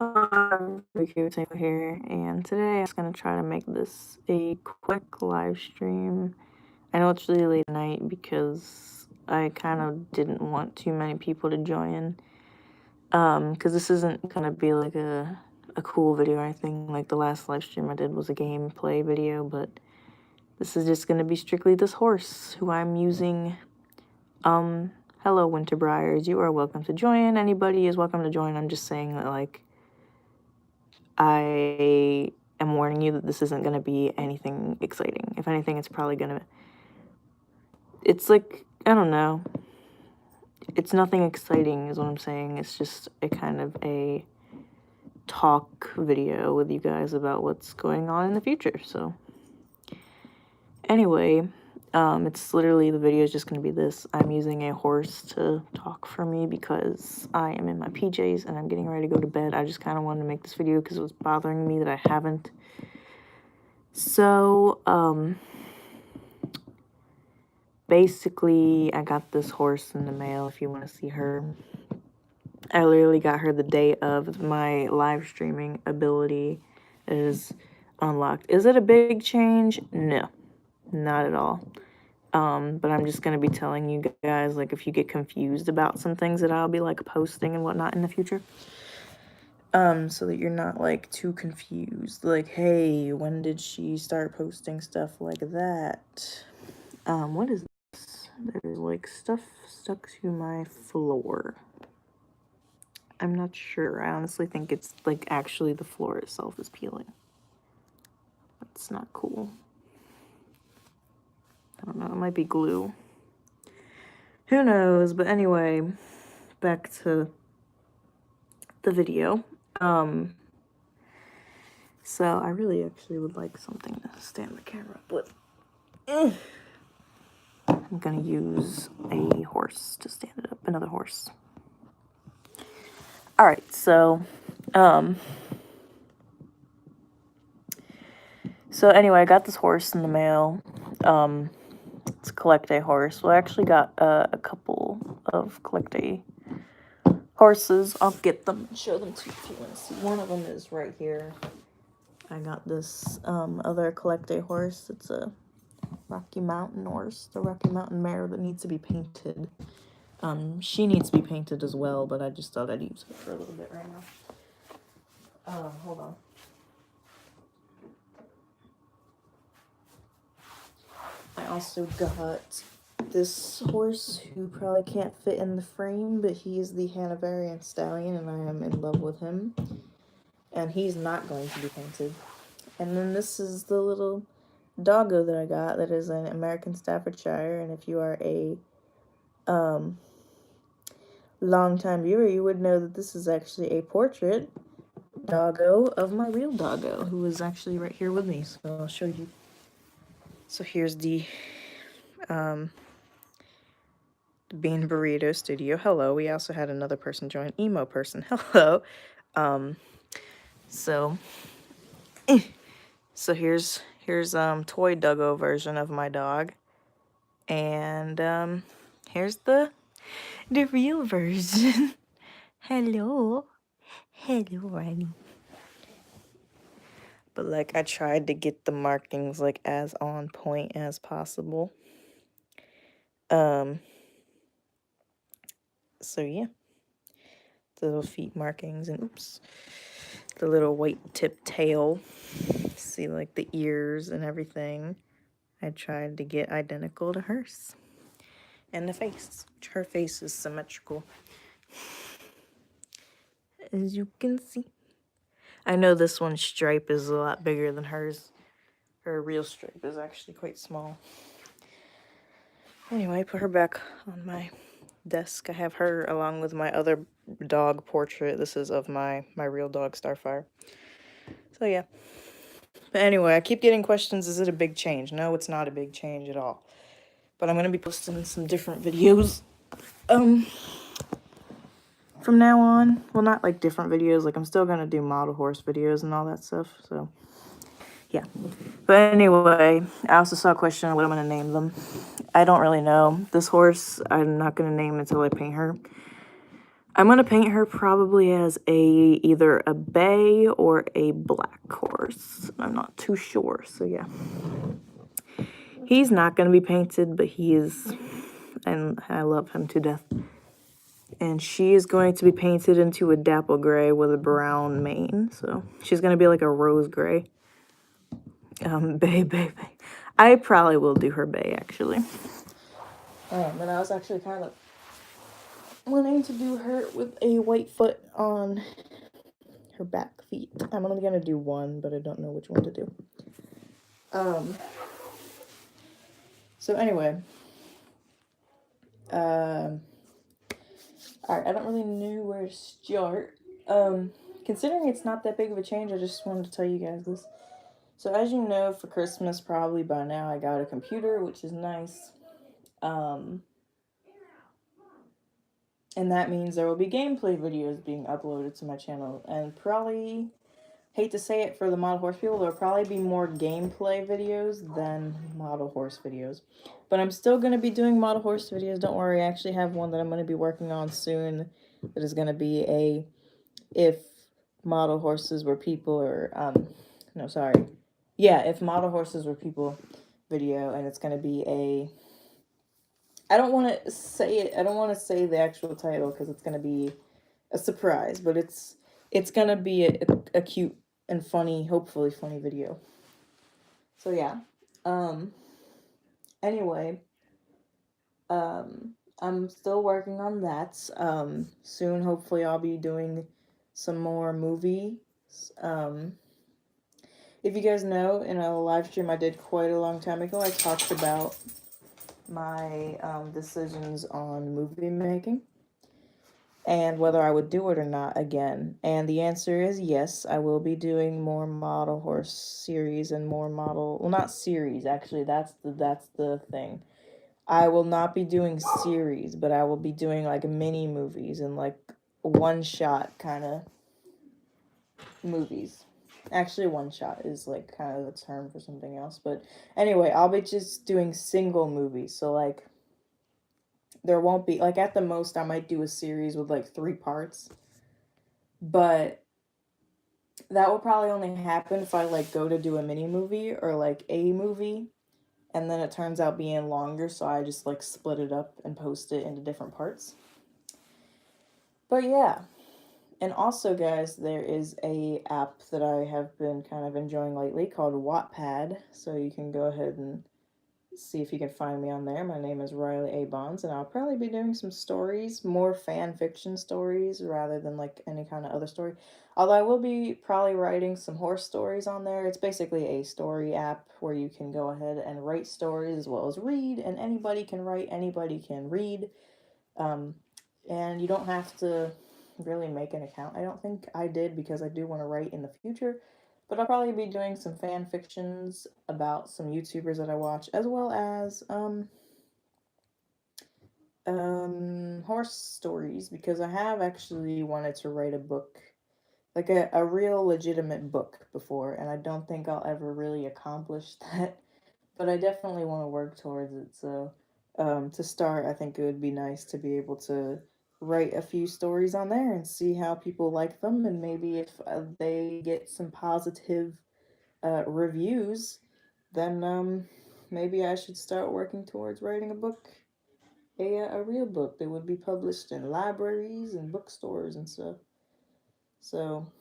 Riku Tango here, and today I'm just gonna try to make this a quick live stream. I know it's really late at night because I kind of didn't want too many people to join. Because this isn't gonna be like a cool video or anything. Like the last live stream I did was a gameplay video, but this is just gonna be strictly this horse who I'm using. Hello Winterbriars, you are welcome to join. Anybody is welcome to join. I'm just saying that like I am warning you that this isn't going to be anything exciting. If anything, it's probably going to... It's like, I don't know. It's nothing exciting is what I'm saying. It's just a kind of a talk video with you guys about what's going on in the future. So anyway, it's literally, the video is just going to be this. I'm using a horse to talk for me because I am in my PJs and I'm getting ready to go to bed. I just kind of wanted to make this video because it was bothering me that I haven't. So, basically, I got this horse in the mail if you want to see her. I literally got her the day of my live streaming ability is unlocked. Is it a big change? No, not at all. But I'm just going to be telling you guys, like, if you get confused about some things that I'll be, like, posting and whatnot in the future. So that you're not, like, too confused. Like, hey, when did she start posting stuff like that? What is this? There's, like, stuff stuck to my floor. I'm not sure. I honestly think it's, like, actually the floor itself is peeling. That's not cool. I don't know. It might be glue. Who knows? But anyway, back to the video. So I really actually would like something to stand the camera up with. I'm gonna use a horse to stand it up. Another horse. Alright, so anyway, I got this horse in the mail. It's a collect a horse. Well, I actually got a couple of collect a horses. I'll get them and show them to you if you want to see. One of them is right here. I got this other collect a horse. It's a Rocky Mountain horse, the Rocky Mountain mare that needs to be painted. She needs to be painted as well, but I just thought I'd use her for a little bit right now. Hold on. I also got this horse who probably can't fit in the frame, but he is the Hanoverian Stallion, and I am in love with him. And he's not going to be painted. And then this is the little doggo that I got that is an American Staffordshire, and if you are a long-time viewer, you would know that this is actually a portrait doggo of my real doggo, who is actually right here with me, so I'll show you. So here's the Bean Burrito Studio. Hello. We also had another person join. Emo person. Hello. So here's toy doggo version of my dog. And here's the real version. Hello. Hello, Riley. But like I tried to get the markings like as on point as possible. So yeah. The little feet markings and oops. The little white tip tail. See like the ears and everything. I tried to get identical to hers. And the face. Her face is symmetrical. As you can see. I know this one's stripe is a lot bigger than hers. Her real stripe is actually quite small. Anyway, I put her back on my desk. I have her along with my other dog portrait. This is of my real dog, Starfire. So yeah. But anyway, I keep getting questions, is it a big change? No, it's not a big change at all. But I'm going to be posting some different videos. From now on. Well, not like different videos. Like I'm still going to do model horse videos and all that stuff. So yeah. But anyway, I also saw a question on what I'm going to name them. I don't really know. This horse, I'm not going to name until I paint her. I'm gonna paint her probably as either a bay or a black horse. I'm not too sure, so yeah. He's not gonna be painted, but he is, and I love him to death. And she is going to be painted into a dapple gray with a brown mane, so she's gonna be like a rose gray. Bay. I probably will do her bay, actually. And I was actually kind of wanting to do her with a white foot on her back feet. I'm only gonna do one, but I don't know which one to do. So anyway, alright, I don't really know where to start. Considering it's not that big of a change, I just wanted to tell you guys this. So as you know, for Christmas, probably by now, I got a computer, which is nice. And that means there will be gameplay videos being uploaded to my channel. And probably, hate to say it for the model horse people, there'll probably be more gameplay videos than model horse videos. But I'm still going to be doing model horse videos. Don't worry, I actually have one that I'm going to be working on soon. That is going to be a if model horses were people, or, no, sorry. Yeah, if model horses were people video, and it's going to be a... I don't want to say it. I don't want to say the actual title because it's going to be a surprise, but it's going to be a cute and funny, hopefully funny video. So yeah. Anyway, I'm still working on that. Soon, hopefully, I'll be doing some more movies. If you guys know, in a live stream I did quite a long time ago, I talked about my decisions on movie making and whether I would do it or not again. And the answer is yes, I will be doing more model horse series and more model, well, not series, actually, that's the thing. I will not be doing series, but I will be doing like mini movies and like one shot kind of movies. Actually, one shot is like kind of the term for something else, but anyway, I'll be just doing single movies. So like there won't be, like, at the most I might do a series with like 3 parts, but that will probably only happen if I like go to do a mini movie or like a movie and then it turns out being longer, so I just like split it up and post it into different parts. But yeah. And also, guys, there is a app that I have been kind of enjoying lately called Wattpad, so you can go ahead and see if you can find me on there. My name is Riley A. Bonds, and I'll probably be doing some stories, more fan fiction stories, rather than like any kind of other story. Although I will be probably writing some horse stories on there. It's basically a story app where you can go ahead and write stories as well as read, and anybody can write, anybody can read. And you don't have to really make an account. I don't think I did because I do want to write in the future. But I'll probably be doing some fan fictions about some YouTubers that I watch, as well as horse stories, because I have actually wanted to write a book, like a real legitimate book before, and I don't think I'll ever really accomplish that, but I definitely want to work towards it. So to start, I think it would be nice to be able to write a few stories on there and see how people like them, and maybe if they get some positive reviews, then maybe I should start working towards writing a book, a real book that would be published in libraries and bookstores and stuff. So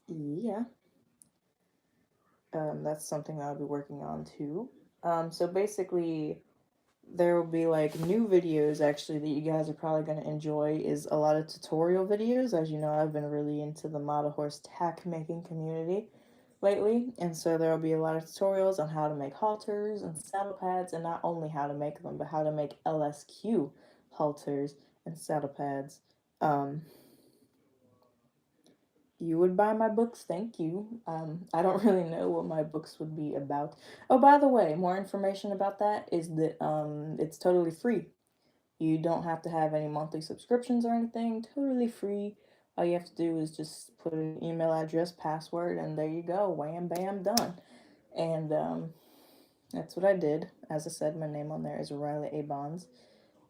yeah, that's something I'll be working on too. So basically, there will be like new videos actually that you guys are probably going to enjoy is a lot of tutorial videos. As you know, I've been really into the model horse tack making community lately, and so there will be a lot of tutorials on how to make halters and saddle pads, and not only how to make them, but how to make LSQ halters and saddle pads. You would buy my books, thank you. I don't really know what my books would be about. Oh, by the way, more information about that is that it's totally free. You don't have to have any monthly subscriptions or anything, totally free. All you have to do is just put an email address, password, and there you go, wham, bam, done. And that's what I did. As I said, my name on there is Riley A. Bonds.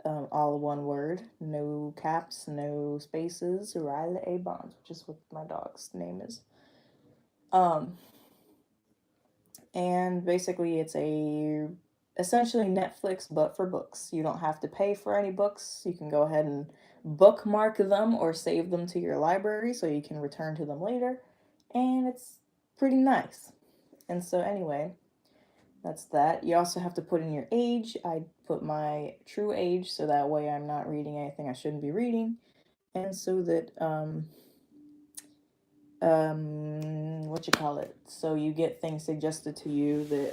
all one word, no caps, no spaces. Riley A. Bonds, which is what my dog's name is. And basically it's essentially Netflix but for books. You don't have to pay for any books. You can go ahead and bookmark them or save them to your library so you can return to them later, and it's pretty nice. And so anyway, that's that. You also have to put in your age. I put my true age so that way I'm not reading anything I shouldn't be reading, and so that what you call it, so you get things suggested to you that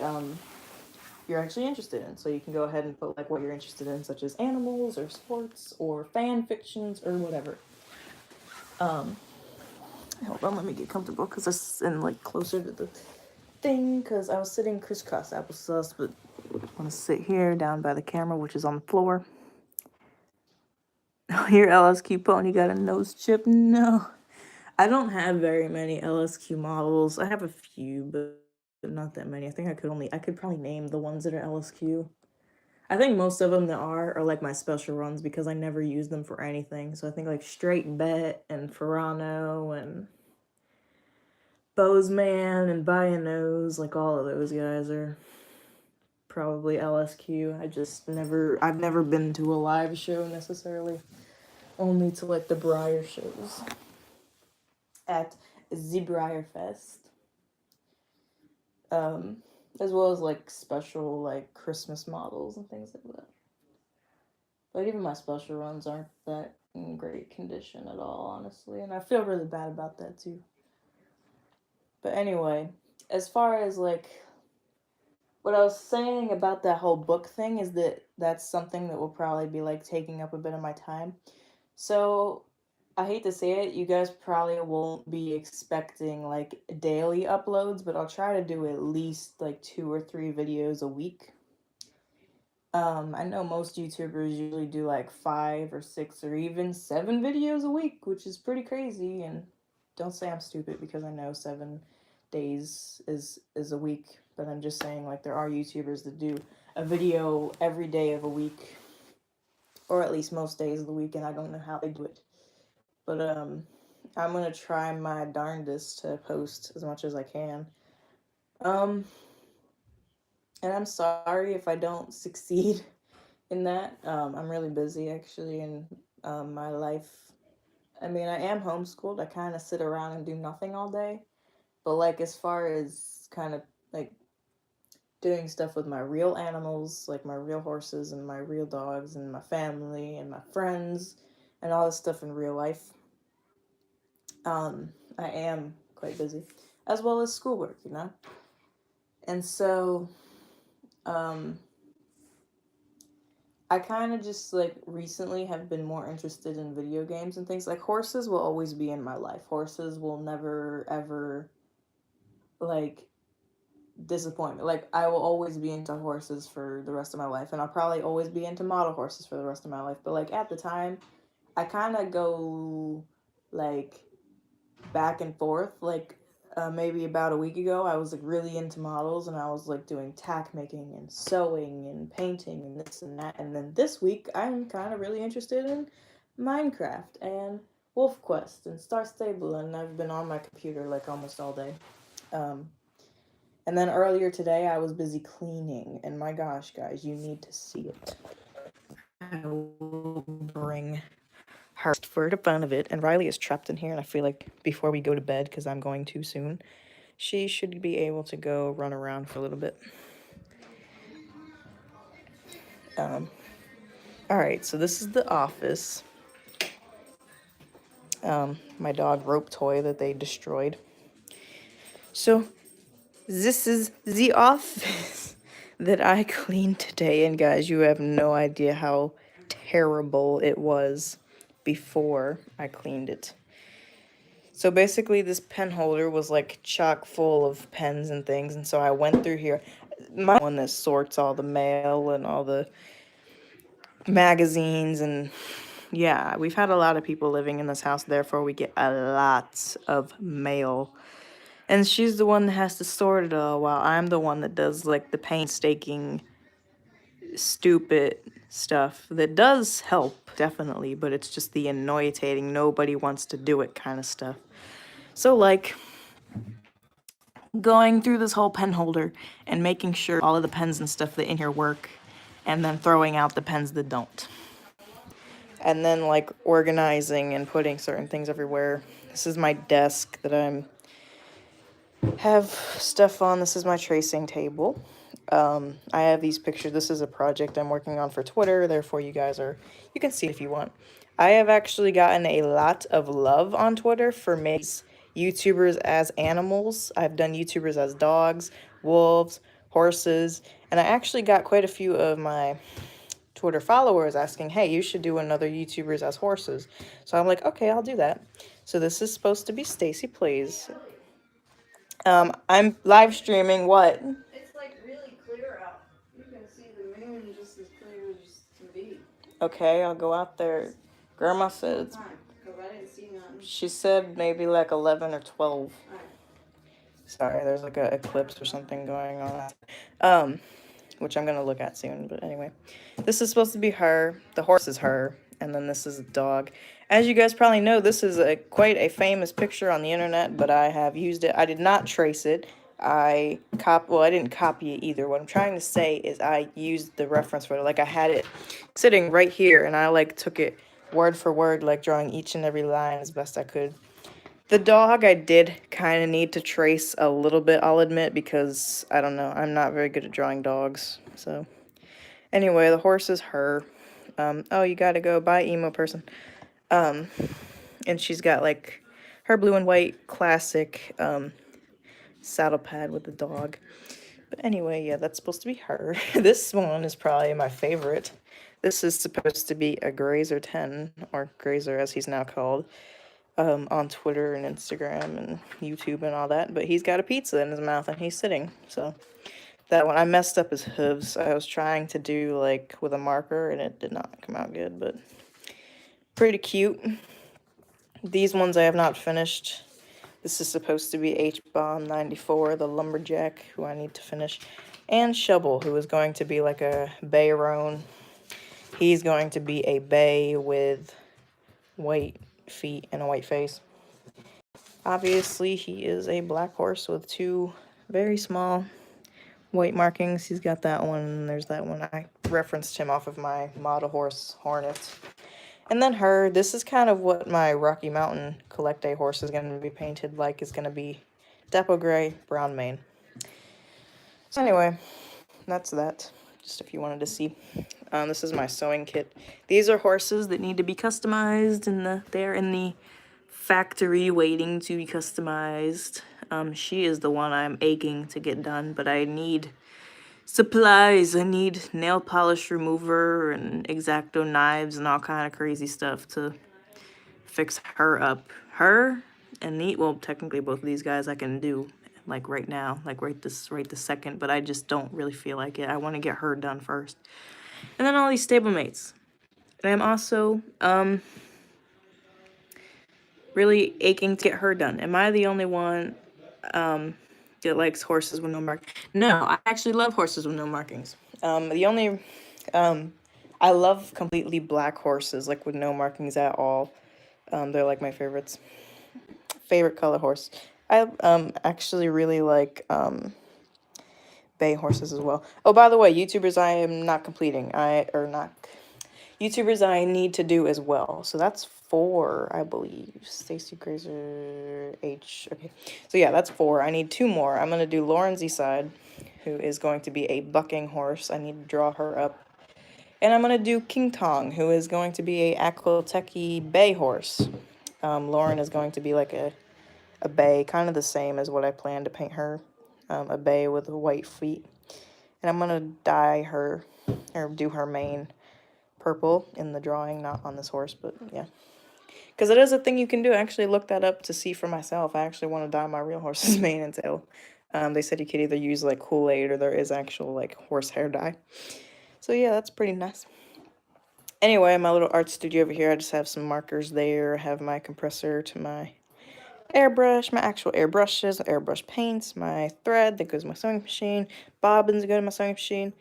you're actually interested in. So you can go ahead and put like what you're interested in, such as animals or sports or fan fictions or whatever. Hold on, let me get comfortable because it's in like closer to the thing, because I was sitting crisscross applesauce, but I want to sit here down by the camera, which is on the floor. Oh, your LSQ pony got a nose chip? No. I don't have very many LSQ models. I have a few, but not that many. I think I could probably name the ones that are LSQ. I think most of them that are like my special runs because I never use them for anything. So I think like Straight Bet and Ferrano and Bozeman and Bianos, like all of those guys are probably LSQ. I've never been to a live show necessarily. Only to like the Briar shows at the Briar Fest. As well as like special like Christmas models and things like that. But even my special runs aren't that in great condition at all, honestly, and I feel really bad about that too. But anyway, as far as like what I was saying about that whole book thing is that that's something that will probably be like taking up a bit of my time. So I hate to say it, you guys probably won't be expecting like daily uploads, but I'll try to do at least like 2 or 3 videos a week. I know most YouTubers usually do like 5 or 6 or even 7 videos a week, which is pretty crazy. And don't say I'm stupid because I know 7 days is a week, but I'm just saying like there are YouTubers that do a video every day of a week, or at least most days of the week, and I don't know how they do it. But I'm gonna try my darndest to post as much as I can. And I'm sorry if I don't succeed in that. I'm really busy actually in my life. I mean, I am homeschooled. I kind of sit around and do nothing all day. But like as far as kind of like doing stuff with my real animals, like my real horses and my real dogs and my family and my friends and all this stuff in real life, I am quite busy, as well as schoolwork, you know? And so, I kind of just like recently have been more interested in video games and things. Like horses will always be in my life. Horses will never ever like disappoint me. Like I will always be into horses for the rest of my life, and I'll probably always be into model horses for the rest of my life. But like at the time, I kind of go like back and forth. Like maybe about a week ago, I was like really into models, and I was like doing tack making and sewing and painting and this and that. And then this week, I'm kind of really interested in Minecraft and Wolf Quest and Star Stable, and I've been on my computer like almost all day. And then earlier today, I was busy cleaning, and my gosh, guys, you need to see it. I will bring her for the fun of it, and Riley is trapped in here, and I feel like before we go to bed, because I'm going too soon, she should be able to go run around for a little bit. Alright, so this is the office. My dog rope toy that they destroyed. So, this is the office that I cleaned today, and guys, you have no idea how terrible it was before I cleaned it. So basically this pen holder was like chock full of pens and things, and so I went through here. My one that sorts all the mail and all the magazines, and yeah, we've had a lot of people living in this house, therefore we get a lot of mail. And she's the one that has to sort it all, while I'm the one that does like the painstaking, stupid stuff that does help, definitely, but it's just the annoying, nobody wants to do it kind of stuff. So, like, going through this whole pen holder and making sure all of the pens and stuff that in here work, and then throwing out the pens that don't. And then, like, organizing and putting certain things everywhere. This is my desk that have stuff on. This is my tracing table. I have these pictures. This is a project I'm working on for Twitter, therefore you can see it if you want. I have actually gotten a lot of love on Twitter for making YouTubers as animals. I've done YouTubers as dogs, wolves, horses, and I actually got quite a few of my Twitter followers asking, hey, you should do another YouTubers as horses. So I'm like, okay, I'll do that. So this is supposed to be Stacy Plays. I'm live streaming what? It's like really clear out. You can see the moon just as clear as can be. Okay, I'll go out there. Grandma said it's, Because I didn't see none. she said maybe like 11 or 12. Right. Sorry, there's like a eclipse or something going on. Which I'm gonna look at soon, but anyway. This is supposed to be her. The horse is her, and then this is a dog. As you guys probably know, this is quite a famous picture on the internet, but I have used it. I did not trace it. I didn't copy it either. What I'm trying to say is I used the reference photo. Like, I had it sitting right here, and I like took it word for word, like drawing each and every line as best I could. The dog I did kind of need to trace a little bit, I'll admit, because, I don't know, I'm not very good at drawing dogs, so. Anyway, the horse is her. Oh, you gotta go, bye, emo person. And she's got, like, her blue and white classic, saddle pad with the dog. But anyway, yeah, that's supposed to be her. This one is probably my favorite. This is supposed to be a Grazer 10, or Grazer as he's now called. On Twitter and Instagram and YouTube and all that, but he's got a pizza in his mouth and he's sitting, so that one, I messed up his hooves. I was trying to do, like, with a marker and it did not come out good, but pretty cute. These ones I have not finished. This is supposed to be H-Bomb 94, the lumberjack, who I need to finish, and Shovel, who is going to be like a bay roan. He's going to be a bay with white feet and a white face. Obviously, he is a black horse with two very small white markings. He's got that one, and there's that one. I referenced him off of my model horse, Hornet. And then her, this is kind of what my Rocky Mountain Collect Day horse is going to be painted like. Is going to be Dapple Gray, brown mane. So anyway, that's that. Just if you wanted to see. This is my sewing kit. These are horses that need to be customized, and they're in the factory waiting to be customized. She is the one I'm aching to get done, but I need supplies. I need nail polish remover and X-Acto knives and all kind of crazy stuff to fix her up. Her and technically both of these guys I can do, like, right now, like right this second, but I just don't really feel like it. I want to get her done first. And then all these stablemates. And I'm also, really aching to get her done. Am I the only one that likes horses with no markings? No, I actually love horses with no markings. I love completely black horses, like with no markings at all. They're like my favorites. Favorite color horse. I actually really like bay horses as well. Oh, by the way, YouTubers I am not completing. YouTubers I need to do as well. So that's 4, I believe. Stacy Grazer H. Okay. So yeah, that's 4. I need 2 more. I'm going to do Lauren Z-Side, who is going to be a bucking horse. I need to draw her up. And I'm going to do King Tong, who is going to be a Aquateki bay horse. Lauren is going to be like a bay, kind of the same as what I plan to paint her. A bay with white feet. And I'm going to dye her, or do her mane purple in the drawing, not on this horse, but yeah. Because it is a thing you can do. I actually looked that up to see for myself. I actually want to dye my real horse's mane and tail. They said you could either use, like, Kool-Aid or there is actual, like, horse hair dye. So yeah, that's pretty nice. Anyway, my little art studio over here, I just have some markers there. I have my compressor to my airbrush, my actual airbrushes, airbrush paints, my thread that goes to my sewing machine, bobbins that go to my sewing machine,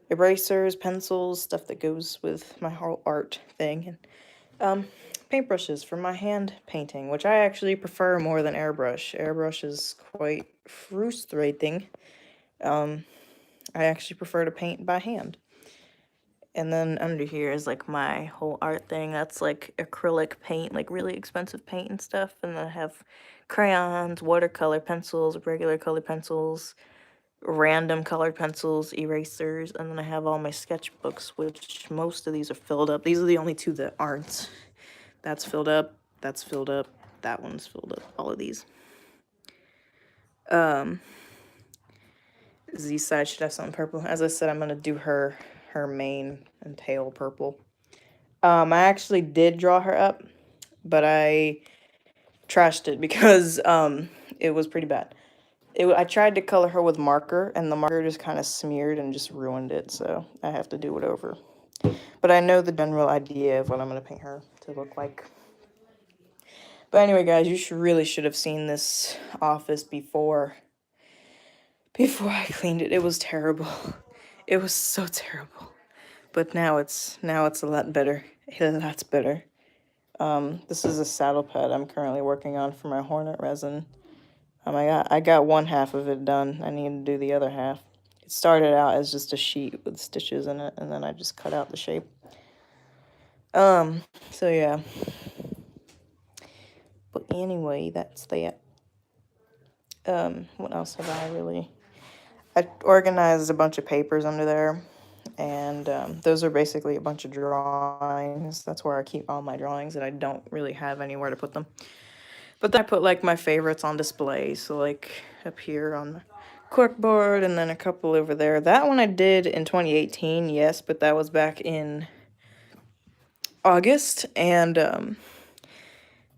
erasers, pencils, stuff that goes with my whole art thing, and paintbrushes for my hand painting, which I actually prefer more than airbrush. Airbrush is quite frustrating. I actually prefer to paint by hand. And then under here is like my whole art thing. That's like acrylic paint, like really expensive paint and stuff. And then I have crayons, watercolor pencils, regular color pencils, random colored pencils, erasers, and then I have all my sketchbooks, which most of these are filled up. These are the only two that aren't. That's filled up, that's filled up, that one's filled up, all of these. Z side should have something purple. As I said, I'm gonna do her mane and tail purple. I actually did draw her up, but I trashed it because it was pretty bad. I tried to color her with marker, and the marker just kind of smeared and just ruined it, so I have to do it over. But I know the general idea of what I'm going to paint her to look like. But anyway, guys, you really should have seen this office before I cleaned it. It was terrible. It was so terrible. But now it's a lot better. A lot better. This is a saddle pad I'm currently working on for my Hornet resin. I got one half of it done. I need to do the other half. It started out as just a sheet with stitches in it, and then I just cut out the shape. So yeah. But anyway, that's that. What else have I really? I organized a bunch of papers under there, and those are basically a bunch of drawings. That's where I keep all my drawings that I don't really have anywhere to put them. But then I put like my favorites on display. So like up here on the corkboard, and then a couple over there. That one I did in 2018, yes, but that was back in August. And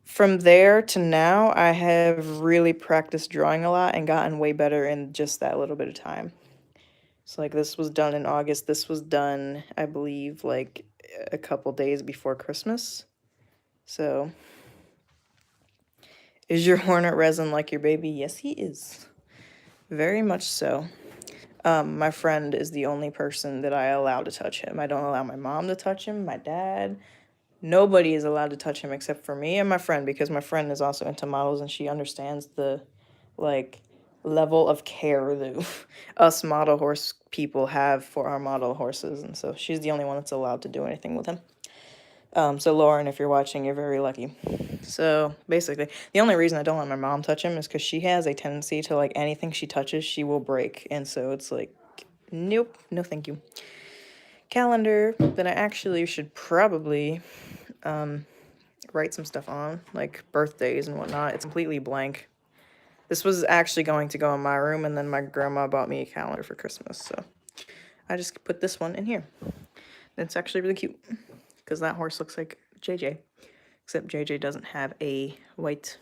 from there to now, I have really practiced drawing a lot and gotten way better in just that little bit of time. So like this was done in August. This was done, I believe, like a couple days before Christmas. So is your Hornet resin like your baby? Yes, he is. Very much so. My friend is the only person that I allow to touch him. I don't allow my mom to touch him, my dad. Nobody is allowed to touch him except for me and my friend, because my friend is also into models and she understands the, like, level of care that us model horse people have for our model horses. And so she's the only one that's allowed to do anything with him. So Lauren, if you're watching, you're very lucky. So basically, the only reason I don't let my mom touch him is because she has a tendency to, like, anything she touches, she will break. And so it's like, nope, no thank you. Calendar that I actually should probably write some stuff on, like birthdays and whatnot. It's completely blank. This was actually going to go in my room, and then my grandma bought me a calendar for Christmas, so I just put this one in here. It's actually really cute, because that horse looks like JJ, except JJ doesn't have a white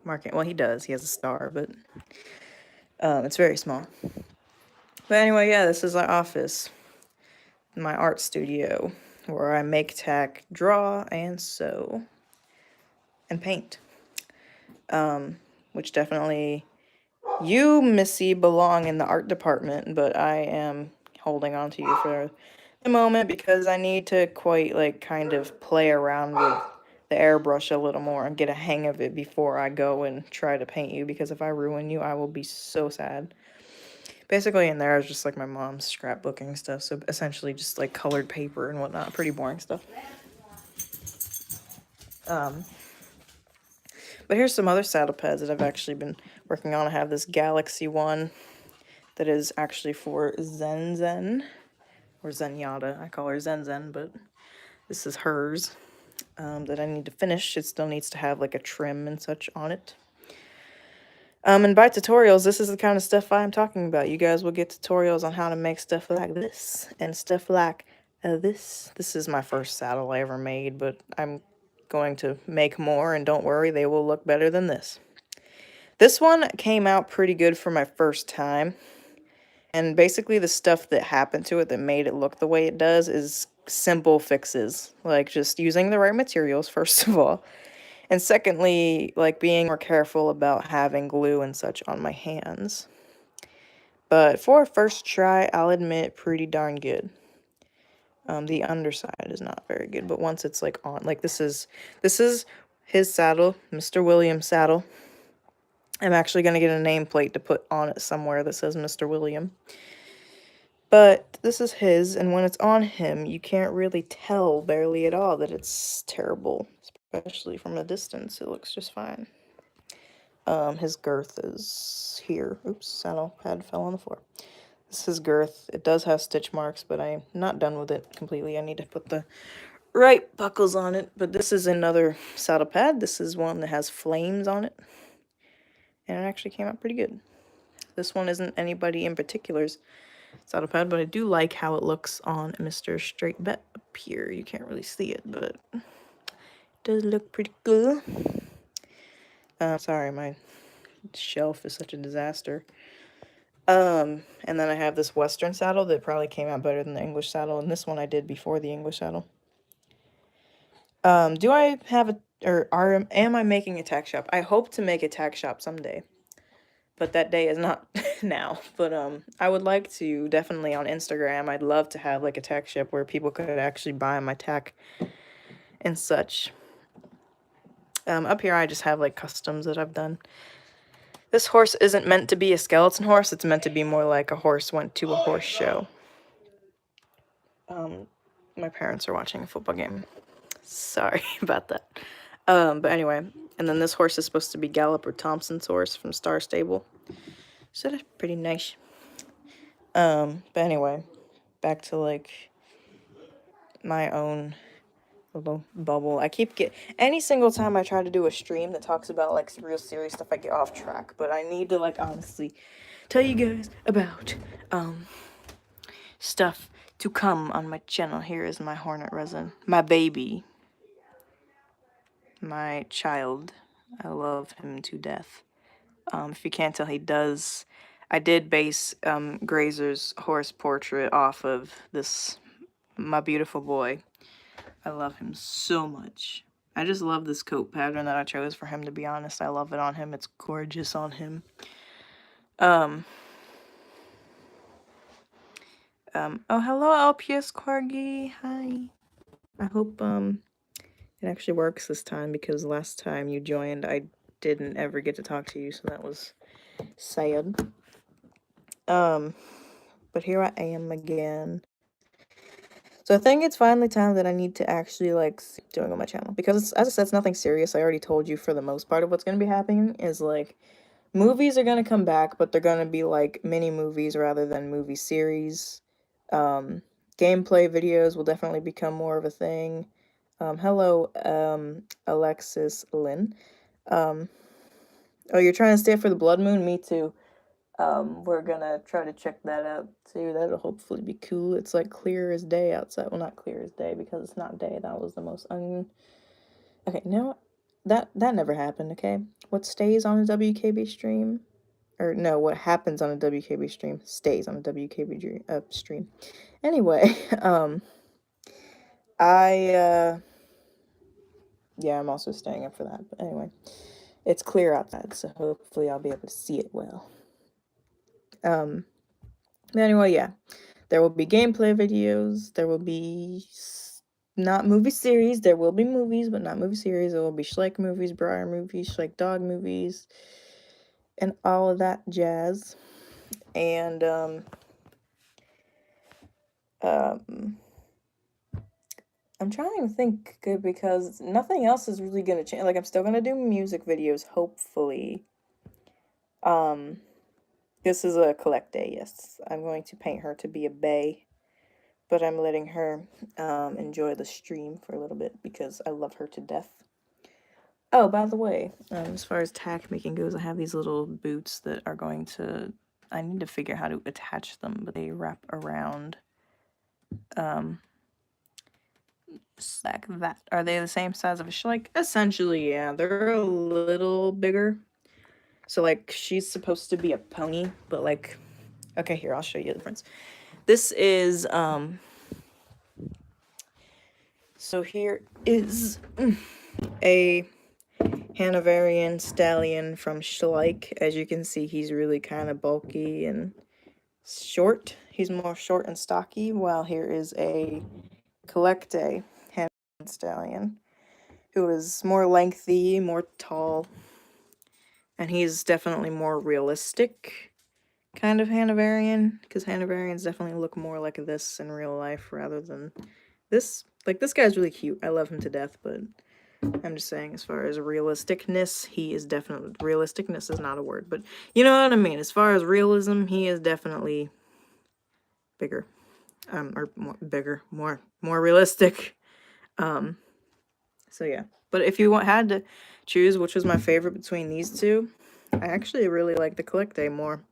marking. Well, he does. He has a star, but it's very small. But anyway, yeah, this is our office, my art studio, where I make, tack, draw, and sew, and paint. Which definitely, you, Missy, belong in the art department, but I am holding on to you for the moment because I need to kind of play around with the airbrush a little more and get a hang of it before I go and try to paint you, because if I ruin you, I will be so sad. Basically in there is just like my mom's scrapbooking stuff, so essentially just like colored paper and whatnot, pretty boring stuff. But here's some other saddle pads that I've actually been working on. I have this Galaxy one that is actually for Zen Zen, or Zenyatta. I call her Zen Zen, but this is hers that I need to finish. It still needs to have like a trim and such on it. And by tutorials, this is the kind of stuff I'm talking about. You guys will get tutorials on how to make stuff like this and stuff like this. This is my first saddle I ever made, but I'm going to make more, and don't worry, they will look better than this. This one came out pretty good for my first time, and basically the stuff that happened to it that made it look the way it does is simple fixes, like just using the right materials, first of all, and secondly, like being more careful about having glue and such on my hands. But for a first try, I'll admit pretty darn good. The underside is not very good, but once it's like on, like this is his saddle, Mr. Williams saddle. I'm actually gonna get a nameplate to put on it somewhere that says Mr. William. But this is his, and when it's on him, you can't really tell barely at all that it's terrible, especially from a distance. It looks just fine. His girth is here. Oops, saddle pad fell on the floor. This is his girth. It does have stitch marks, but I'm not done with it completely. I need to put the right buckles on it. But this is another saddle pad. This is one that has flames on it. And it actually came out pretty good. This one isn't anybody in particular's saddle pad, but I do like how it looks on Mr. Straight Bet up here. You can't really see it, but it does look pretty cool. Sorry, my shelf is such a disaster. And then I have this Western saddle that probably came out better than the English saddle, and this one I did before the English saddle. Do I have am I making a tack shop? I hope to make a tack shop someday, but that day is not now. But I would like to definitely on Instagram. I'd love to have like a tack shop where people could actually buy my tack and such. Up here I just have like customs that I've done. This horse isn't meant to be a skeleton horse. It's meant to be more like a horse went to a horse show. My parents are watching a football game. Sorry about that. But anyway, and then this horse is supposed to be Galloper Thompson's horse from Star Stable. So that's pretty nice. But anyway, back to like my own little bubble. I keep any single time I try to do a stream that talks about like real serious stuff, I get off track. But I need to like honestly tell you guys about stuff to come on my channel. Here is my hornet resin, my baby, my child. I love him to death. If you can't tell, he does. I did base Grazer's horse portrait off of this, my beautiful boy. I love him so much. I just love this coat pattern that I chose for him, to be honest. I love it on him. It's gorgeous on him. Oh, hello, LPS Corgi. Hi. I hope it actually works this time, because last time you joined, I didn't ever get to talk to you, so that was sad. But here I am again. So I think it's finally time that I need to actually like doing on my channel, because as I said, it's nothing serious. I already told you for the most part of what's going to be happening is like movies are going to come back, but they're going to be like mini movies rather than movie series. Gameplay videos will definitely become more of a thing. Hello, Alexis Lynn. Oh, you're trying to stay for the blood moon? Me too. We're gonna try to check that out too. That'll hopefully be cool. It's like clear as day outside. Well, not clear as day because it's not day. That was the most Okay, no, that never happened. Okay, what stays on a WKB stream, or no, what happens on a WKB stream stays on a WKB stream. Anyway, yeah, I'm also staying up for that. But anyway, it's clear outside, so hopefully I'll be able to see it well. Anyway, yeah, there will be gameplay videos. There will be not movie series. There will be movies, but not movie series. There will be Schleich movies, Briar movies, Schleich dog movies, and all of that jazz. And I'm trying to think, because nothing else is really gonna change. Like, I'm still gonna do music videos, hopefully. This is a collect day, yes. I'm going to paint her to be a bae, but I'm letting her enjoy the stream for a little bit because I love her to death. Oh, by the way, as far as tack making goes, I have these little boots that are going to... I need to figure out how to attach them, but they wrap around like that. Are they the same size of a Schleich? Essentially, yeah. They're a little bigger. So, like, she's supposed to be a pony, but, like... Okay, here, I'll show you the difference. This is, so here is a Hanoverian stallion from Schleich. As you can see, he's really kind of bulky and short. He's more short and stocky, while here is a Collecte Hanoverian stallion, who is more lengthy, more tall, and he's definitely more realistic kind of Hanoverian, because Hanoverians definitely look more like this in real life rather than this. Like, this guy's really cute. I love him to death, but I'm just saying, as far as realisticness, he is definitely... Realisticness is not a word, but you know what I mean. As far as realism, he is definitely bigger. Or more realistic. So yeah. But if you had to choose which was my favorite between these two, I actually really like the Collecte more.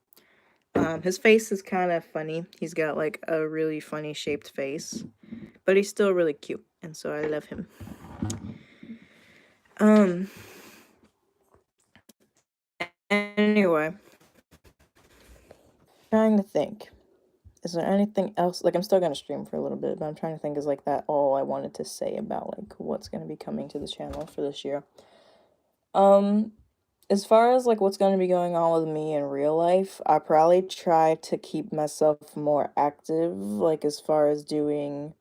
His face is kind of funny. He's got like a really funny shaped face, but he's still really cute, and so I love him. Anyway, trying to think. Is there anything else? Like, I'm still gonna stream for a little bit, but I'm trying to think, is like that all I wanted to say about like what's gonna be coming to the channel for this year? As far as like what's gonna be going on with me in real life, I probably try to keep myself more active, like as far as doing,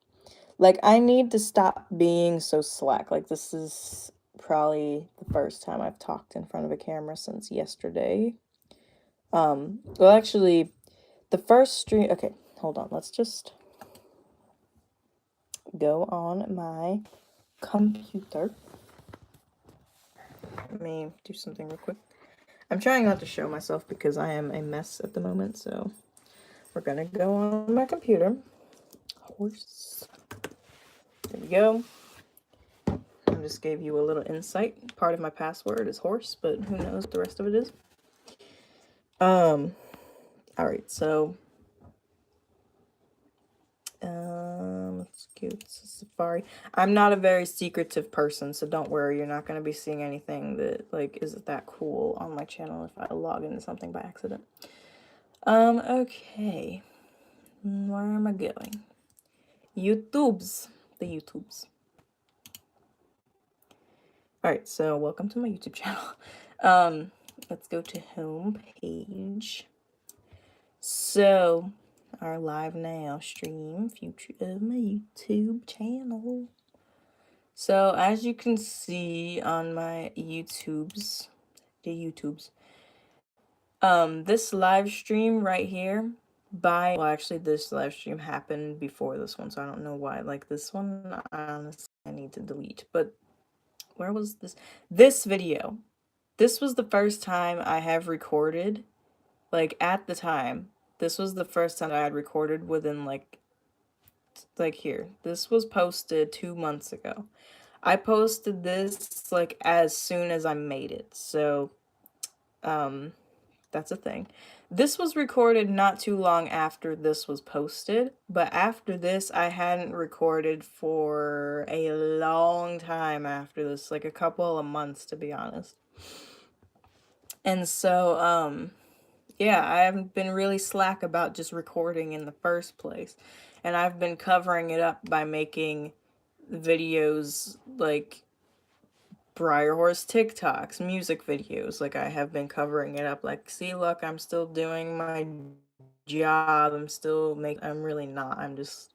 like, I need to stop being so slack. Like, this is probably the first time I've talked in front of a camera since yesterday. Well, actually, the first stream... Okay, hold on. Let's just go on my computer. Let me do something real quick. I'm trying not to show myself because I am a mess at the moment, so we're gonna go on my computer. Horse. There we go. I just gave you a little insight. Part of my password is horse, but who knows what the rest of it is. Alright, so let's go to Safari. I'm not a very secretive person, so don't worry, you're not going to be seeing anything that like isn't that cool on my channel if I log into something by accident. Okay. Where am I going? The YouTubes. Alright, so welcome to my YouTube channel. Let's go to home page. So, our live now stream, future of my YouTube channel. So, as you can see on my YouTubes, this live stream right here, well, actually, this live stream happened before this one, so I don't know why. Like, this one, honestly, I need to delete. But, where was this? This video. This was the first time I have recorded, like, at the time. This was the first time I had recorded within, like here. This was posted 2 months ago. I posted this, like, as soon as I made it. So, that's a thing. This was recorded not too long after this was posted. But after this, I hadn't recorded for a long time after this. Like, a couple of months, to be honest. And so, yeah, I haven't been really slack about just recording in the first place. And I've been covering it up by making videos like Briarhorse TikToks, music videos. Like, I have been covering it up. Like, see, look, I'm still doing my job. I'm really not. I'm just...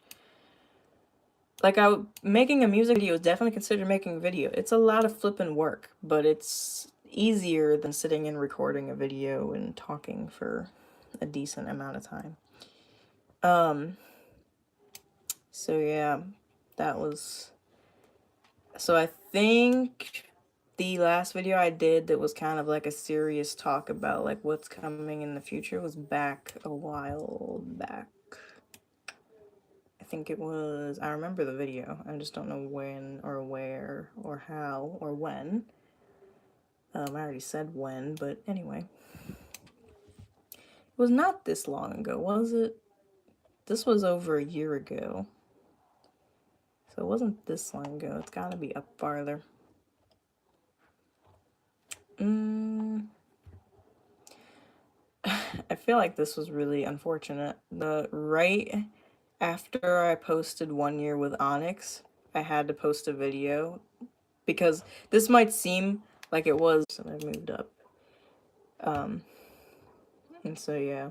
Like, making a music video is definitely considered making a video. It's a lot of flipping work, but it's easier than sitting and recording a video and talking for a decent amount of time. So yeah, that was... So I think the last video I did that was kind of like a serious talk about like what's coming in the future was back a while back. I think it was... I remember the video. I just don't know when or where or how or when. I already said when, but anyway. It was not this long ago, was it? This was over a year ago. So it wasn't this long ago. It's gotta be up farther. I feel like this was really unfortunate. Right after I posted 1 year with Onyx, I had to post a video because this might seem like it was, and I moved up. And so yeah.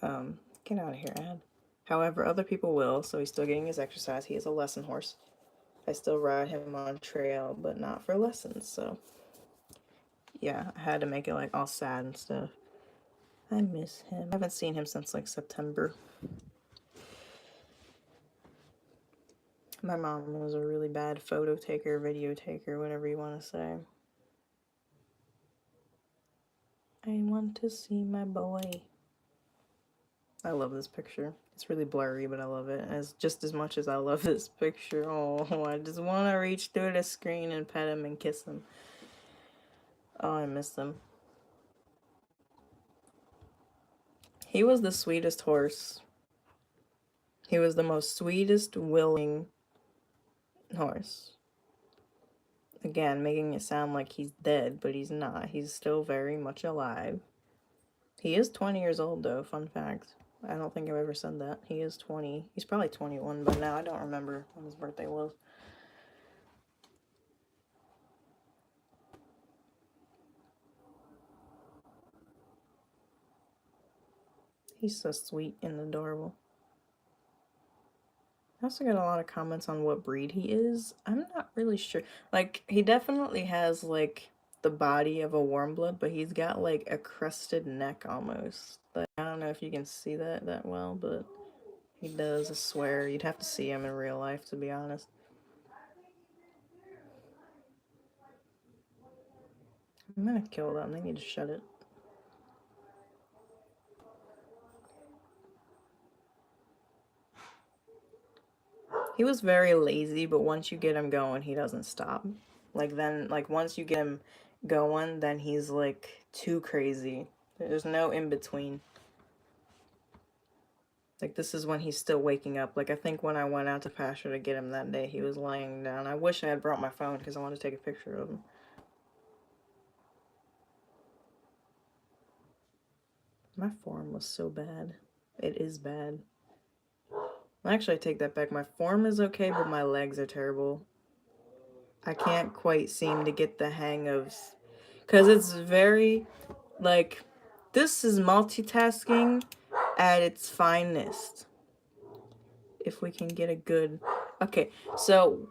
Get out of here, Ad. However, other people will, so he's still getting his exercise. He is a lesson horse. I still ride him on trail, but not for lessons, so yeah, I had to make it like all sad and stuff. I miss him. I haven't seen him since like September. My mom was a really bad photo taker, video taker, whatever you want to say. I want to see my boy. I love this picture. It's really blurry, but I love it just as much as I love this picture. Oh, I just want to reach through the screen and pet him and kiss him. Oh, I miss him. He was the sweetest horse. He was the most sweetest, willing horse. Again, making it sound like he's dead, but he's not. He's still very much alive. He is 20 years old, though, fun fact. I don't think I've ever said that. He is 20. He's probably 21 by now. I don't remember when his birthday was. He's so sweet and adorable. I also got a lot of comments on what breed he is. I'm not really sure. Like, he definitely has, like, the body of a warm blood, but he's got, like, a crested neck almost. Like, I don't know if you can see that well, but he does, I swear. You'd have to see him in real life, to be honest. I'm gonna kill them. They need to shut it. He was very lazy, but once you get him going, he doesn't stop. Like, then, like, once you get him going, then he's, like, too crazy. There's no in-between. Like, this is when he's still waking up. Like, I think when I went out to pasture to get him that day, he was laying down. I wish I had brought my phone because I wanted to take a picture of him. My form was so bad. It is bad. Actually, I take that back. My form is okay, but my legs are terrible. I can't quite seem to get the hang of... Because it's very, like, this is multitasking at its finest. If we can get a good... Okay, so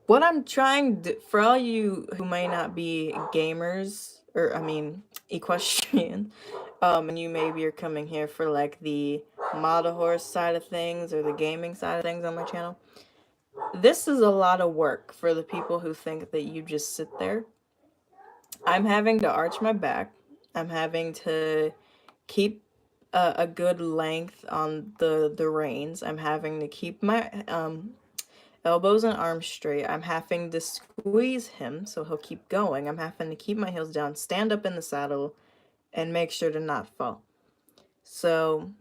what I'm trying to... For all you who may not be gamers, or, I mean, equestrian, and you maybe are coming here for, like, the model horse side of things or the gaming side of things on my channel, this is a lot of work for the people who think that you just sit there. I'm having to arch my back. I'm having to keep a good length on the reins. I'm having to keep my elbows and arms straight. I'm having to squeeze him so he'll keep going. I'm having to keep my heels down, stand up in the saddle, and make sure to not fall. So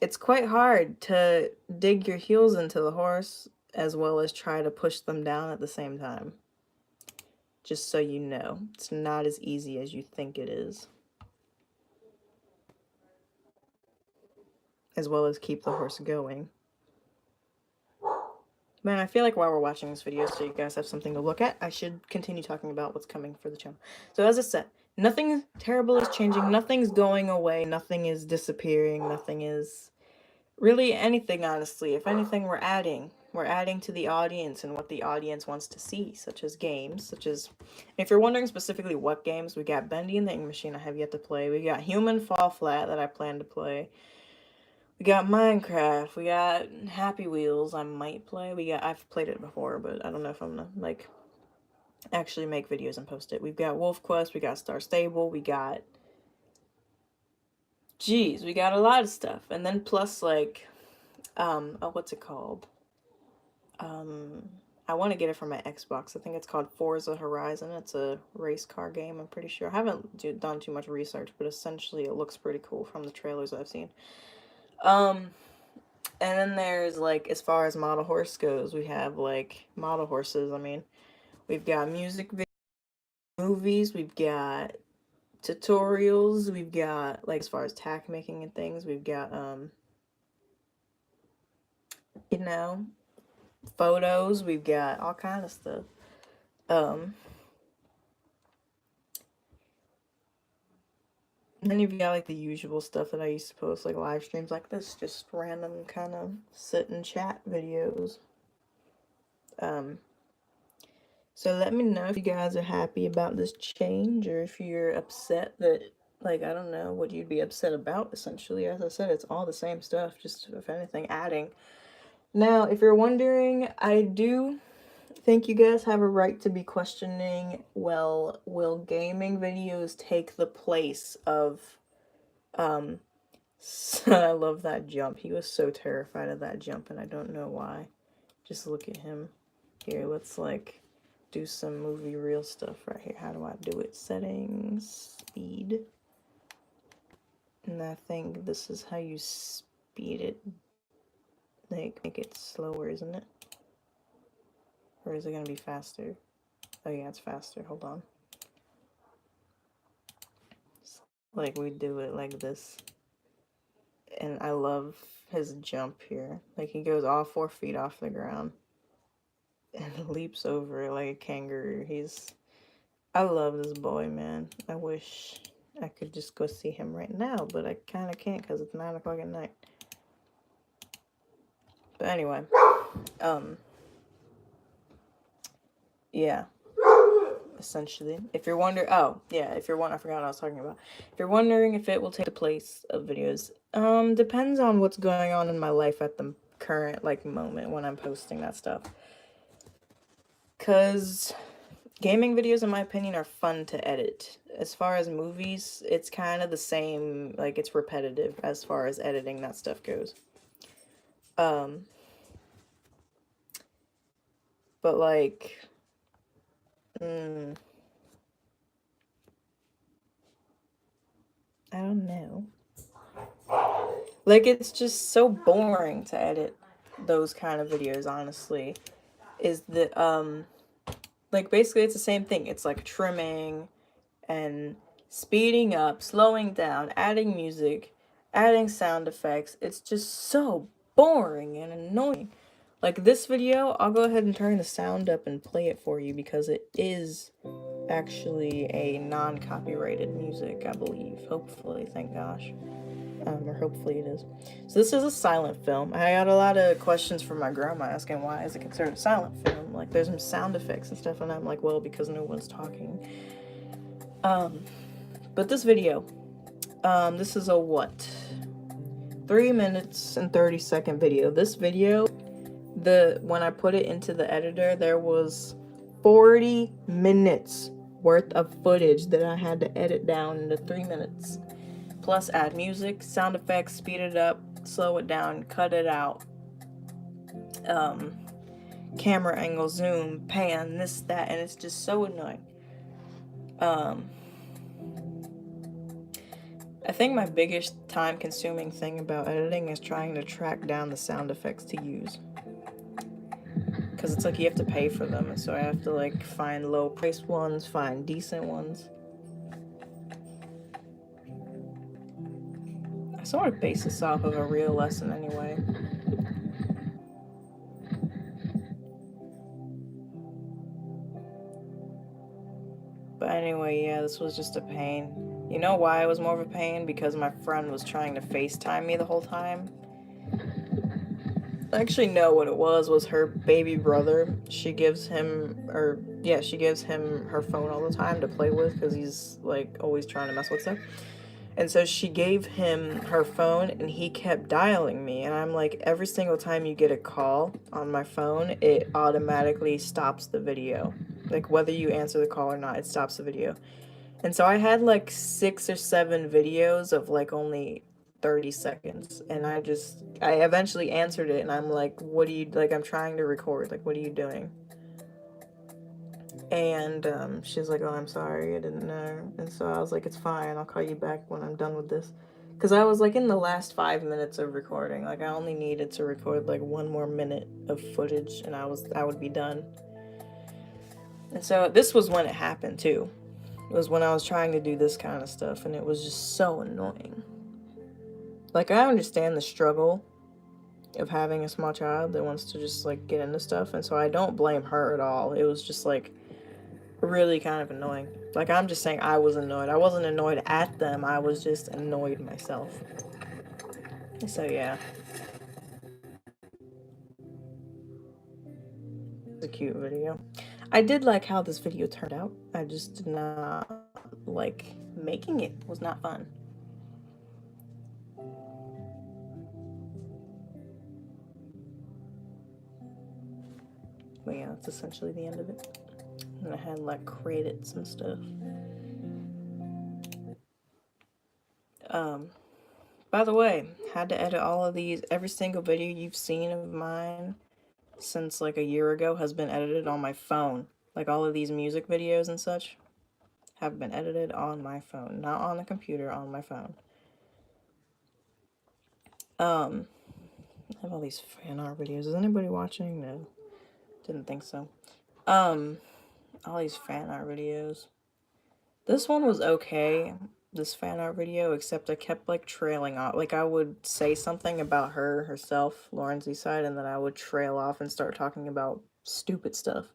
it's quite hard to dig your heels into the horse as well as try to push them down at the same time. Just so you know, it's not as easy as you think it is. As well as keep the horse going. Man, I feel like while we're watching this video, so you guys have something to look at, I should continue talking about what's coming for the channel. So as I said, nothing terrible is changing, nothing's going away, nothing is disappearing, nothing is really anything, honestly. If anything, we're adding to the audience and what the audience wants to see, such as games, such as, if you're wondering specifically what games, we got Bendy and the Ink Machine I have yet to play, we got Human Fall Flat that I plan to play, we got Minecraft, we got Happy Wheels I might play, I've played it before, but I don't know if I'm gonna, like, actually make videos and post it. We've got Wolf Quest, we got Star Stable, we got... Geez, we got a lot of stuff. And then plus, like, oh, what's it called? I want to get it for my Xbox. I think it's called Forza Horizon. It's a race car game, I'm pretty sure. I haven't done too much research, but essentially it looks pretty cool from the trailers I've seen. And then there's, like, as far as model horse goes, we have, like, model horses. I mean, we've got music videos, movies, we've got tutorials, we've got, like, as far as tack making and things, we've got, you know, photos, we've got all kind of stuff. And then you've got like the usual stuff that I used to post, like live streams like this, just random kind of sit and chat videos. So let me know if you guys are happy about this change, or if you're upset that, like, I don't know what you'd be upset about, essentially. As I said, it's all the same stuff, just, if anything, adding. Now, if you're wondering, I do think you guys have a right to be questioning, well, will gaming videos take the place of, I love that jump. He was so terrified of that jump, and I don't know why. Just look at him. Here, let's, like, do some movie real stuff right here. How do I do it? Settings, speed. And I think this is how you speed it. Like, make it slower, isn't it? Or is it gonna be faster? Oh yeah, it's faster. Hold on. Like, we do it like this. And I love his jump here. Like, he goes all 4 feet off the ground and leaps over it like a kangaroo. I love this boy, man. I wish I could just go see him right now, but I kind of can't because it's 9 o'clock at night. But anyway, yeah. Essentially, if you're wondering, oh yeah, if you're wondering, I forgot what I was talking about. If you're wondering if it will take the place of videos, depends on what's going on in my life at the current like moment when I'm posting that stuff. Cause gaming videos, in my opinion, are fun to edit. As far as movies, it's kind of the same, like it's repetitive as far as editing that stuff goes. But like, I don't know. Like, it's just so boring to edit those kind of videos, honestly. Is that, like, basically it's the same thing. It's like trimming and speeding up, slowing down, adding music, adding sound effects. It's just so boring and annoying. Like this video, I'll go ahead and turn the sound up and play it for you because it is actually a non-copyrighted music, I believe. Hopefully, thank gosh. Or hopefully it is. So this is a silent film. I got a lot of questions from my grandma asking why is it considered a silent film? Like there's some sound effects and stuff, and I'm like, well, because no one's talking. But this video, this is a what? 3 minutes and 30-second video. This video, when I put it into the editor, there was 40 minutes worth of footage that I had to edit down into 3 minutes. Plus add music, sound effects, speed it up, slow it down, cut it out. Camera angle, zoom, pan, this, that, and it's just so annoying. I think my biggest time-consuming thing about editing is trying to track down the sound effects to use. Because it's like you have to pay for them, and so I have to like find low-priced ones, find decent ones. I sort of base this off of a real lesson anyway. But anyway, yeah, this was just a pain. You know why it was more of a pain? Because my friend was trying to FaceTime me the whole time. I actually know what it was her baby brother. She gives him her phone all the time to play with because he's like always trying to mess with stuff. And so she gave him her phone and he kept dialing me. And I'm like, every single time you get a call on my phone, it automatically stops the video. Like whether you answer the call or not, it stops the video. And so I had like 6 or 7 videos of like only 30 seconds. And I eventually answered it and I'm like, what are you, like, I'm trying to record. Like, what are you doing? And she's like, oh, I'm sorry, I didn't know. And so I was like, it's fine, I'll call you back when I'm done with this. Because I was like in the last 5 minutes of recording. Like I only needed to record like 1 more minute of footage and I would be done. And so this was when it happened too. It was when I was trying to do this kind of stuff and it was just so annoying. Like I understand the struggle of having a small child that wants to just like get into stuff, and so I don't blame her at all. It was just like really kind of annoying. Like, I'm just saying I was annoyed. I wasn't annoyed at them, I was just annoyed myself. So, yeah. It's a cute video. I did like how this video turned out. I just did not like making it. It was not fun. But yeah, that's essentially the end of it. And I had like credits and stuff. By the way, had to edit all of these. Every single video you've seen of mine since like a year ago has been edited on my phone. Like all of these music videos and such have been edited on my phone, not on the computer, on my phone. I have all these fan art videos. Is anybody watching? No. Didn't think so. All these fan art videos. This one was okay, this fan art video, except I kept like trailing off. Like I would say something about herself, Lauren Z-Side, and then I would trail off and start talking about stupid stuff.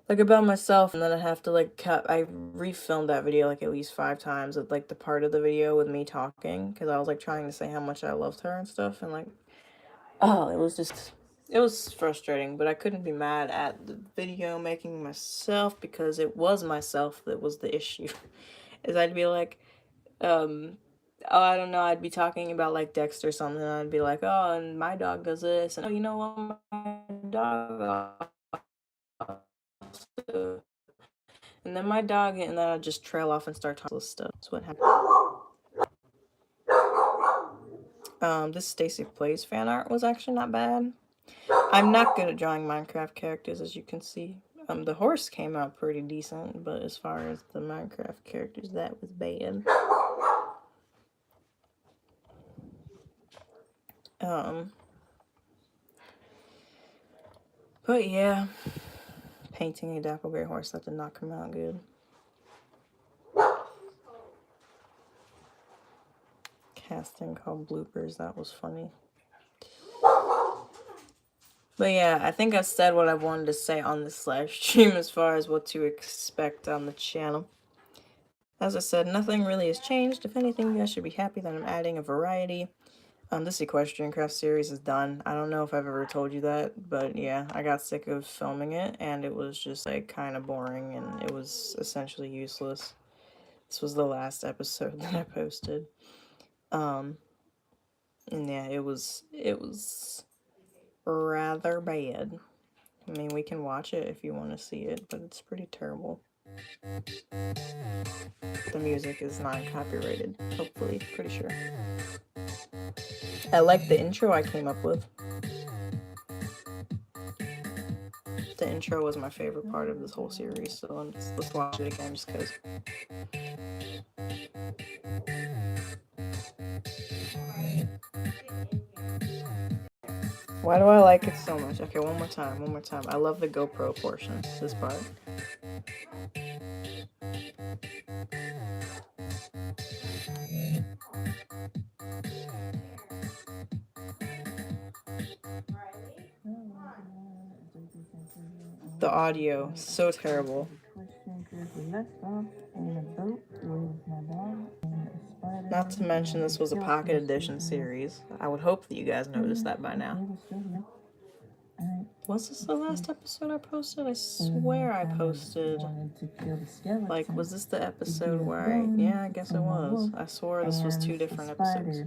Like about myself, and then I'd have to like cut. I refilmed that video like at least 5 times of like the part of the video with me talking, because I was like trying to say how much I loved her and stuff, and like, oh, it was frustrating, but I couldn't be mad at the video making myself because it was myself that was the issue. Is I'd be like, oh, I don't know, I'd be talking about like Dexter or something, and I'd be like, oh, and my dog does this, and oh, you know what, my dog also, and then my dog, and then I'd just trail off and start talking stuff. That's what happened. This Stacy Plays fan art was actually not bad. I'm not good at drawing Minecraft characters, as you can see. The horse came out pretty decent, but as far as the Minecraft characters, that was bad. But yeah, painting a Dapplegray horse, that did not come out good. Casting called bloopers, that was funny. But yeah, I think I said what I wanted to say on this live stream as far as what to expect on the channel. As I said, nothing really has changed. If anything, you guys should be happy that I'm adding a variety. This Equestrian Craft series is done. I don't know if I've ever told you that, but yeah, I got sick of filming it, and it was just like kind of boring, and it was essentially useless. This was the last episode that I posted. And yeah, it was rather bad. I mean, we can watch it if you want to see it, but it's pretty terrible. The music is not copyrighted, hopefully, pretty sure. I like the intro I came up with. The intro was my favorite part of this whole series, so let's watch it again just because. Why do I like it so much? Okay, one more time. I love the GoPro portion, this part. The audio, so terrible. Not to mention this was a Pocket Edition series. I would hope that you guys noticed that by now. Was this the last episode I posted? I swear I posted. Like, was this the episode where yeah, I guess it was. I swore this was 2 different episodes.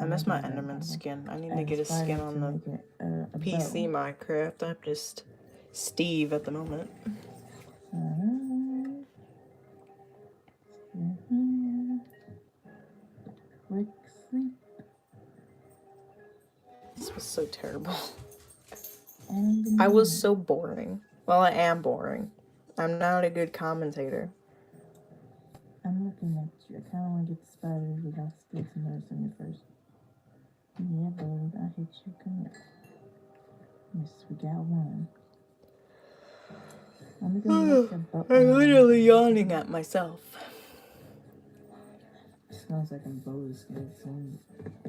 I miss my Enderman skin. I need to get a skin on the PC Minecraft. I'm just Steve at the moment. This was so terrible. I was so boring. Well, I am boring. I'm not a good commentator. I'm looking at you. I kind of want to get the spiders without still some notice on you first. Yeah, babe, I hit you. Come here. Yes, we got one. I'm literally yawning at myself. Sounds like I'm both scared.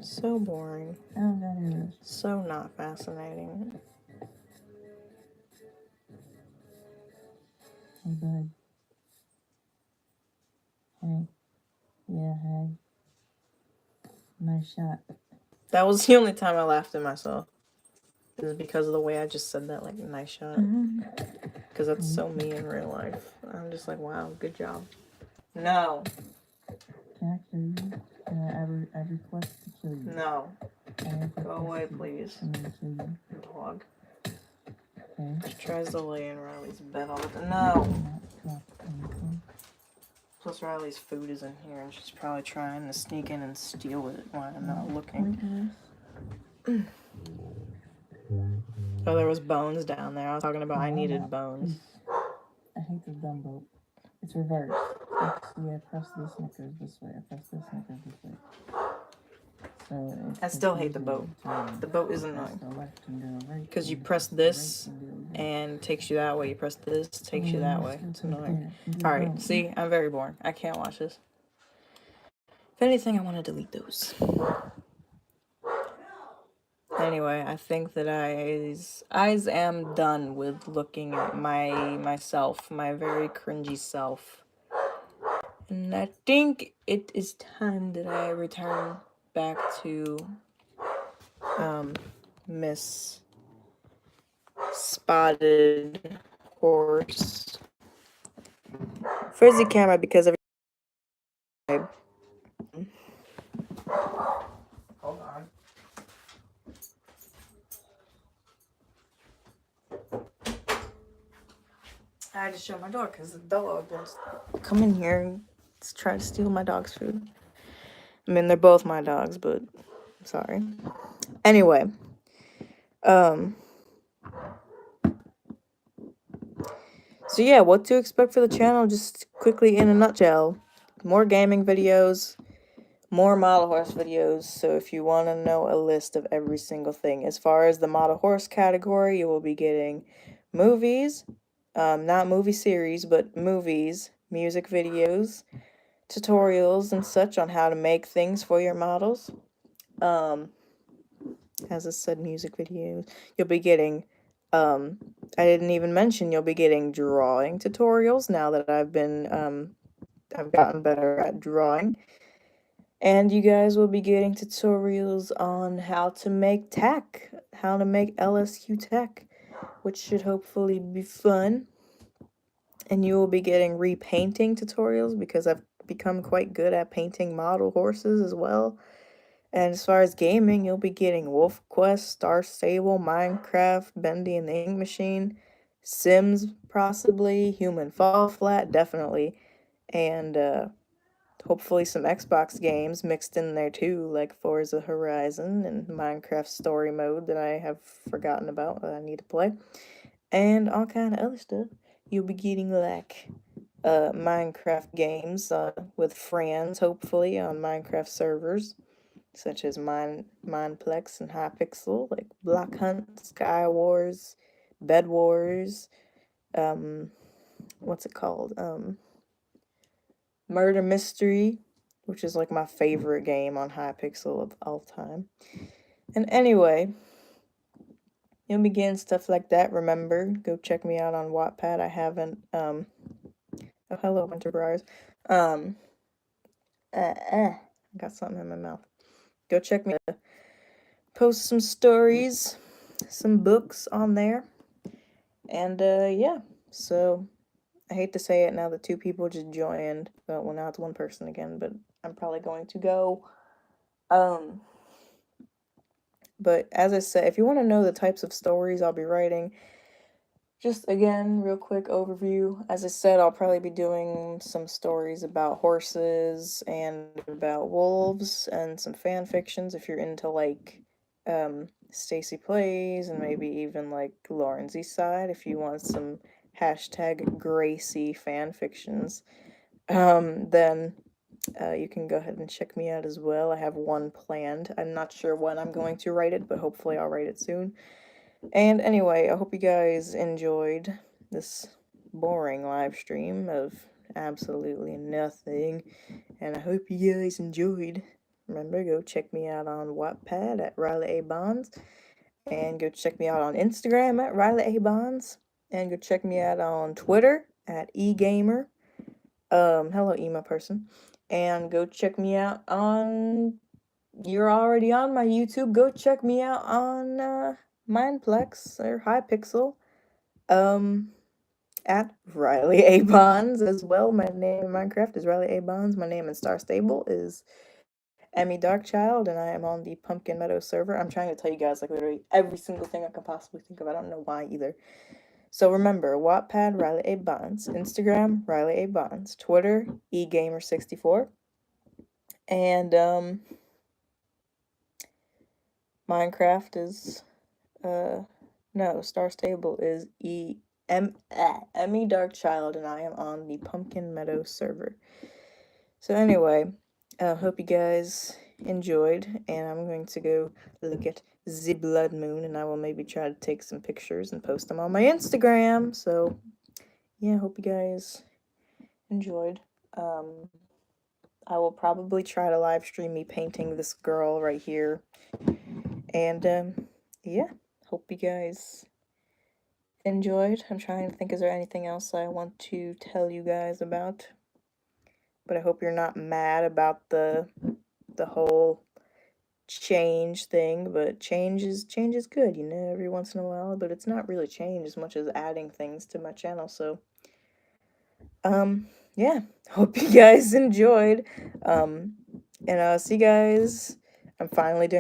So boring. I don't got it. So not fascinating. Hey, bud. Hey. Yeah, hey. Nice shot. That was the only time I laughed at myself. It was because of the way I just said that, like, nice shot. Because that's so me in real life. I'm just like, wow, good job. No. Can I kill you? I request to kill you. No. I Go away, please. I'm gonna kill you. Dog. Okay. She tries to lay in Riley's bed all the time. No. Not drop anything. Plus Riley's food is in here and she's probably trying to sneak in and steal it while I'm not looking. Oh, there was bones down there. I was talking about I needed bones. I hate this dumb boat. It's reversed. Yeah, press the Snickers this way. I press the Snickers this way. So I still hate the boat. The boat is annoying. Because you press this and takes you that way. You press this, takes you that way. It's annoying. Alright, see, I'm very boring. I can't watch this. If anything, I want to delete those. Anyway, I think that I am done with looking at myself, my very cringy self. And I think it is time that I return back to Miss Spotted Horse. Frizzy camera because every hold on. I had to shut my door because the dog wants to come in here and try to steal my dog's food. I mean, they're both my dogs, but I'm sorry. Anyway, so yeah, what to expect for the channel, just quickly in a nutshell. More gaming videos, more model horse videos, so if you want to know a list of every single thing. As far as the model horse category, you will be getting movies, not movie series, but movies, music videos, tutorials and such on how to make things for your models. As I said, music videos. You'll be getting, I didn't even mention you'll be getting drawing tutorials now that I've gotten better at drawing. And you guys will be getting tutorials on how to make tech, how to make LSQ tech, which should hopefully be fun. And you will be getting repainting tutorials because I've become quite good at painting model horses as well. And as far as gaming, you'll be getting Wolf Quest, Star Stable, Minecraft, Bendy and the Ink Machine, Sims possibly, Human Fall Flat definitely, and hopefully some Xbox games mixed in there too, like Forza Horizon and Minecraft Story Mode that I have forgotten about that I need to play, and all kind of other stuff. You'll be getting like Minecraft games with friends, hopefully on Minecraft servers, such as Mineplex and Hypixel, like Block Hunt, Sky Wars, Bed Wars, what's it called? Murder Mystery, which is like my favorite game on Hypixel of all time. And anyway, you'll be getting stuff like that. Remember, go check me out on Wattpad. I haven't, oh, hello, Winter Briars. I got something in my mouth. Go check me out. Post some stories, some books on there. And yeah, so I hate to say it now that 2 people just joined. Well, now it's 1 person again, but I'm probably going to go. But as I said, if you want to know the types of stories I'll be writing, just again, real quick overview. As I said, I'll probably be doing some stories about horses and about wolves and some fan fictions if you're into like Stacy Plays and maybe even like Lauren's East Side if you want some hashtag Gracie fan fictions. Then you can go ahead and check me out as well. I have one planned. I'm not sure when I'm going to write it, but hopefully I'll write it soon. And anyway, I hope you guys enjoyed this boring live stream of absolutely nothing. And I hope you guys enjoyed. Remember, go check me out on Wattpad at Riley A. Bonds. And go check me out on Instagram at Riley A. Bonds. And go check me out on Twitter at eGamer. Hello, emo person. And go check me out on. You're already on my YouTube. Go check me out on Mindplex or Hypixel. At Riley A. Bonds as well. My name in Minecraft is Riley A. Bonds. My name in Star Stable is Emmy Darkchild, and I am on the Pumpkin Meadow server. I'm trying to tell you guys like literally every single thing I can possibly think of. I don't know why either. So remember, Wattpad, Riley A. Bonds. Instagram, Riley A. Bonds. Twitter, eGamer64. And Minecraft is no, Star Stable is Emmy Darkchild, and I am on the Pumpkin Meadow server. So anyway, hope you guys enjoyed, and I'm going to go look at the blood moon, and I will maybe try to take some pictures and post them on my Instagram. So yeah, hope you guys enjoyed. I will probably try to live stream me painting this girl right here, and yeah, hope you guys enjoyed. I'm trying to think, is there anything else I want to tell you guys about? But I hope you're not mad about the whole change thing, but change is good, you know, every once in a while, but it's not really change as much as adding things to my channel. So yeah, hope you guys enjoyed, and I'll see you guys. I'm finally doing